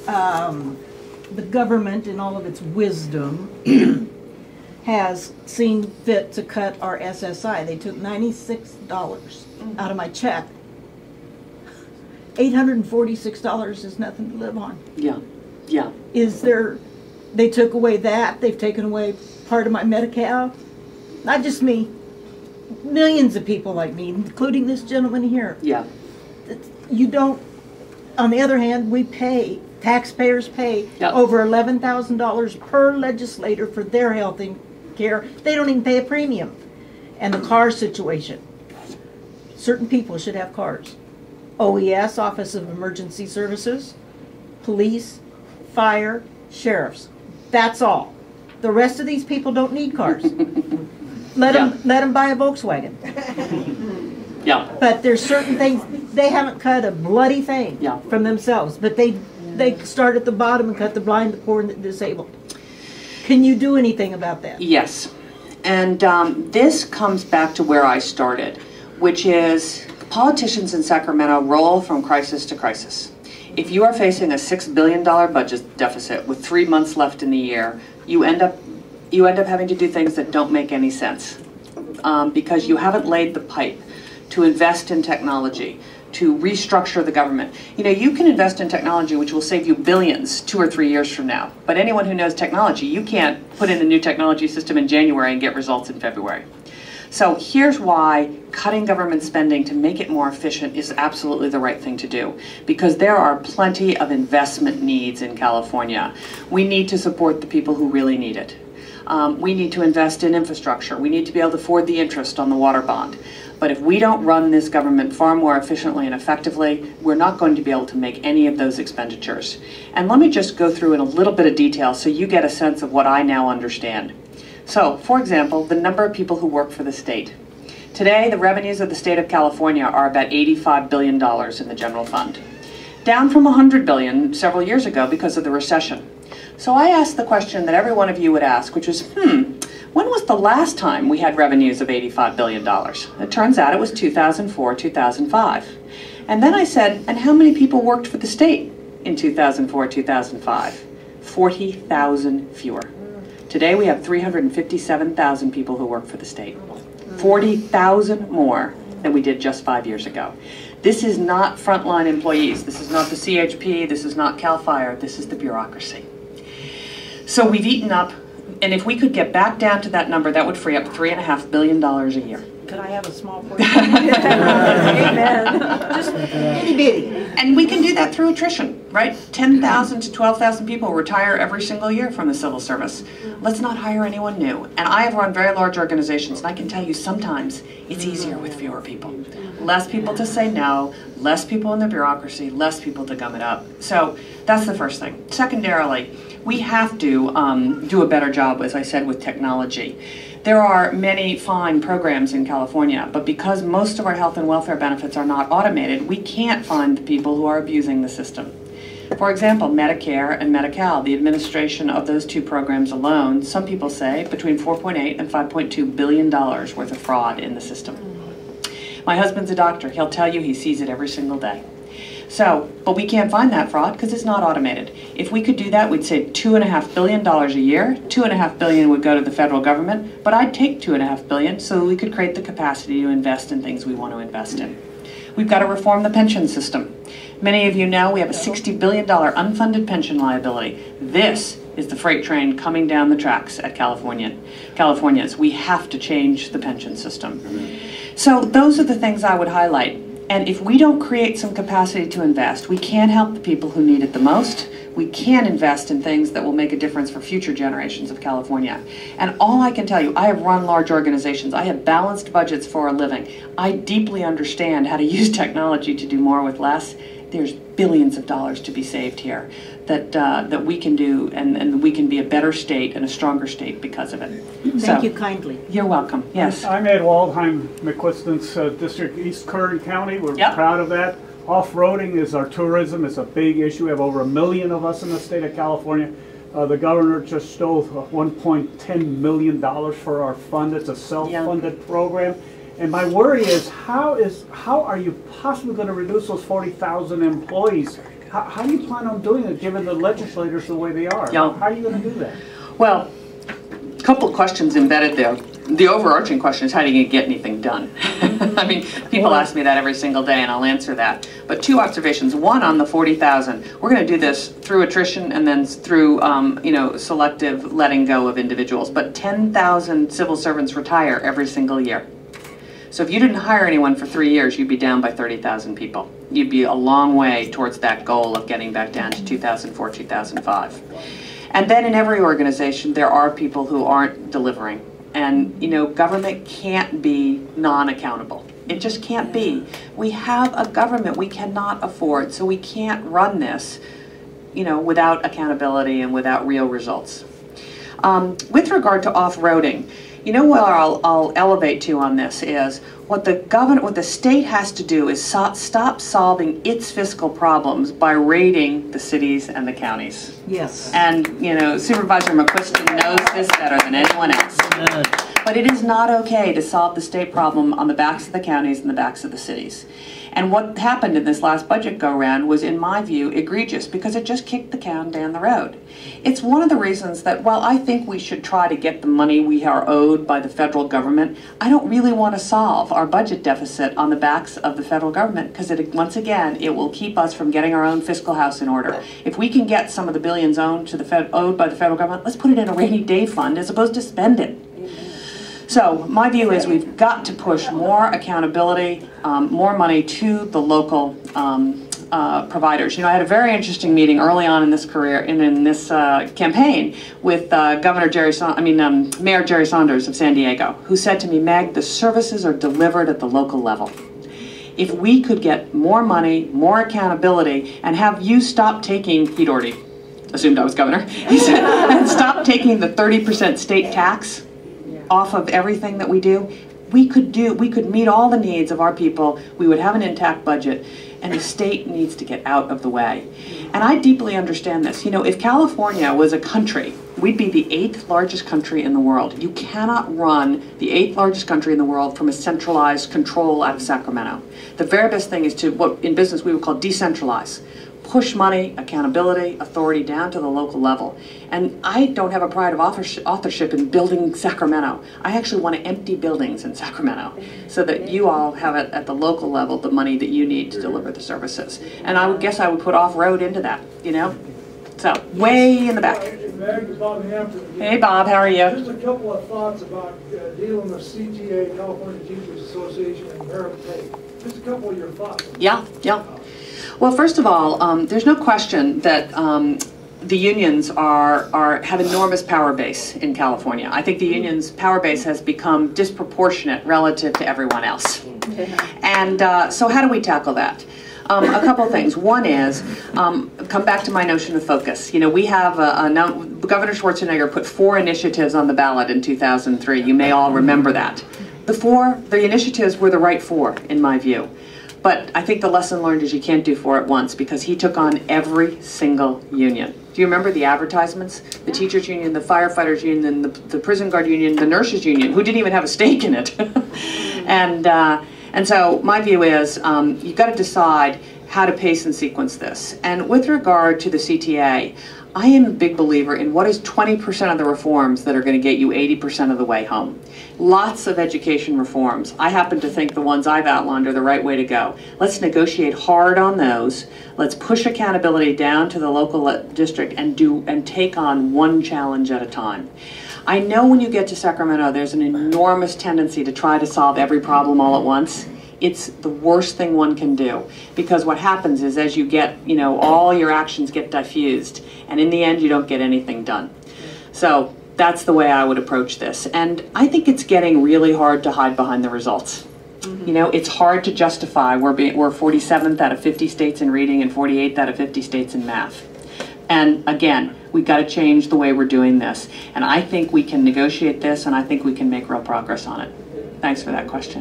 the government, in all of its wisdom, has seen fit to cut our SSI. They took $96 out of my check. $846 is nothing to live on. Yeah, yeah. They took away that. They've taken away part of my Medi-Cal. Not just me. Millions of people like me, including this gentleman here. Yeah. You don't, on the other hand, taxpayers pay over $11,000 per legislator for their health care. They don't even pay a premium. And the car situation. Certain people should have cars. OES, Office of Emergency Services, police, fire, sheriffs. That's all. The rest of these people don't need cars. Let them buy a Volkswagen. Yeah. But there's certain things, they haven't cut a bloody thing from themselves, but they start at the bottom and cut the blind, the poor, and the disabled. Can you do anything about that? Yes. And this comes back to where I started, which is politicians in Sacramento roll from crisis to crisis. If you are facing a $6 billion budget deficit with 3 months left in the year, you end up having to do things that don't make any sense because you haven't laid the pipe to invest in technology, to restructure the government. You know, you can invest in technology which will save you billions 2 or 3 years from now. But anyone who knows technology, you can't put in a new technology system in January and get results in February. So here's why cutting government spending to make it more efficient is absolutely the right thing to do, because there are plenty of investment needs in California. We need to support the people who really need it. We need to invest in infrastructure. We need to be able to afford the interest on the water bond. But if we don't run this government far more efficiently and effectively, we're not going to be able to make any of those expenditures. And let me just go through in a little bit of detail so you get a sense of what I now understand. So, for example, the number of people who work for the state. Today, the revenues of the state of California are about $85 billion in the general fund, down from $100 billion several years ago because of the recession. So I asked the question that every one of you would ask, which was, when was the last time we had revenues of $85 billion? It turns out it was 2004, 2005. And then I said, and how many people worked for the state in 2004, 2005? 40,000 fewer. Today we have 357,000 people who work for the state. 40,000 more than we did just 5 years ago. This is not frontline employees. This is not the CHP. This is not CAL FIRE. This is the bureaucracy. So we've eaten up, and if we could get back down to that number, that would free up $3.5 billion a year. Could I have a small portion? Amen. Just itty bitty. And we can do that through attrition, right? 10,000 to 12,000 people retire every single year from the civil service. Let's not hire anyone new. And I have run very large organizations, and I can tell you sometimes it's easier with fewer people. Less people to say no, less people in the bureaucracy, less people to gum it up. So that's the first thing. Secondarily, we have to do a better job, as I said, with technology. There are many fine programs in California, but because most of our health and welfare benefits are not automated, we can't find the people who are abusing the system. For example, Medicare and Medi-Cal, the administration of those two programs alone, some people say between $4.8 and $5.2 billion worth of fraud in the system. My husband's a doctor. He'll tell you he sees it every single day. So, but we can't find that fraud because it's not automated. If we could do that, we'd save $2.5 billion a year. $2.5 billion would go to the federal government, but I'd take $2.5 billion so we could create the capacity to invest in things we want to invest in. We've got to reform the pension system. Many of you know we have a $60 billion unfunded pension liability. This is the freight train coming down the tracks at Californians. We have to change the pension system. So those are the things I would highlight. And if we don't create some capacity to invest, we can't help the people who need it the most. We can invest in things that will make a difference for future generations of California. And all I can tell you, I have run large organizations. I have balanced budgets for a living. I deeply understand how to use technology to do more with less. There's billions of dollars to be saved here that we can do, and we can be a better state and a stronger state because of it. Thank you kindly. You're welcome. Yes. I'm Ed Waldheim, McQuiston's District, East Kern County. We're proud of that. Off-roading is our tourism. It's a big issue. We have over 1 million of us in the state of California. The governor just stole $1.10 million for our fund. It's a self-funded program. And my worry is how are you possibly going to reduce those 40,000 employees How do you plan on doing it, given the legislators the way they are? Yeah. How are you going to do that? Well, a couple of questions embedded there. The overarching question is, how do you get anything done? I mean, people ask me that every single day, and I'll answer that. But two observations. One, on the 40,000, we're going to do this through attrition and then through, selective letting go of individuals. But 10,000 civil servants retire every single year. So if you didn't hire anyone for 3 years, you'd be down by 30,000 people. You'd be a long way towards that goal of getting back down to 2004, 2005. And then in every organization, there are people who aren't delivering. And, government can't be non-accountable. It just can't be. We have a government we cannot afford, so we can't run this, without accountability and without real results. With regard to off-roading, where I'll elevate to on this is what the state has to do is stop solving its fiscal problems by raiding the cities and the counties. Yes. And, Supervisor McQuiston knows this better than anyone else. But it is not okay to solve the state problem on the backs of the counties and the backs of the cities. And what happened in this last budget go-round was, in my view, egregious, because it just kicked the can down the road. It's one of the reasons that, while I think we should try to get the money we are owed by the federal government, I don't really want to solve our budget deficit on the backs of the federal government, because once again, it will keep us from getting our own fiscal house in order. If we can get some of the billions owed by the federal government, let's put it in a rainy day fund as opposed to spend it. So my view is we've got to push more accountability, more money to the local providers. I had a very interesting meeting early on in this career, in this campaign, with Mayor Jerry Saunders of San Diego, who said to me, "Meg, the services are delivered at the local level. If we could get more money, more accountability, and have you stop taking," he'd already assumed I was governor, he said, "and stop taking the 30% state tax off of everything that we do, we could meet all the needs of our people, we would have an intact budget, and the state needs to get out of the way." And I deeply understand this. If California was a country, we'd be the 8th largest country in the world. You cannot run the 8th largest country in the world from a centralized control out of Sacramento. The very best thing is to, what in business we would call decentralize. Push money, accountability, authority down to the local level. And I don't have a pride of authorship in building Sacramento. I actually want to empty buildings in Sacramento so that you all have it at the local level, the money that you need to deliver the services. And I would guess I would put off-road into that, So, way in the back. Meg, Bob Hampton. Hey Bob, how are you? Just a couple of thoughts about dealing with CTA, California Teachers Association, and merit pay. Just a couple of your thoughts. Yeah. Well, first of all, there's no question that the unions have enormous power base in California. I think the unions' power base has become disproportionate relative to everyone else. And so how do we tackle that? A couple of things. One is, come back to my notion of focus. We have Governor Schwarzenegger put 4 initiatives on the ballot in 2003. You may all remember that. The initiatives were the right 4, in my view. But I think the lesson learned is you can't do 4 at once, because he took on every single union. Do you remember the advertisements? The teachers union, the firefighters union, the prison guard union, the nurses union, who didn't even have a stake in it. And so my view is you've got to decide how to pace and sequence this. And with regard to the CTA, I am a big believer in what is 20% of the reforms that are going to get you 80% of the way home. Lots of education reforms. I happen to think the ones I've outlined are the right way to go. Let's negotiate hard on those. Let's push accountability down to the local district and take on one challenge at a time. I know when you get to Sacramento, there's an enormous tendency to try to solve every problem all at once. It's the worst thing one can do, because what happens is, as you get, all your actions get diffused, and in the end you don't get anything done. So that's the way I would approach this. And I think it's getting really hard to hide behind the results. It's hard to justify we're 47th out of 50 states in reading and 48th out of 50 states in math. And again, we've got to change the way we're doing this. And I think we can negotiate this, and I think we can make real progress on it. Thanks for that question.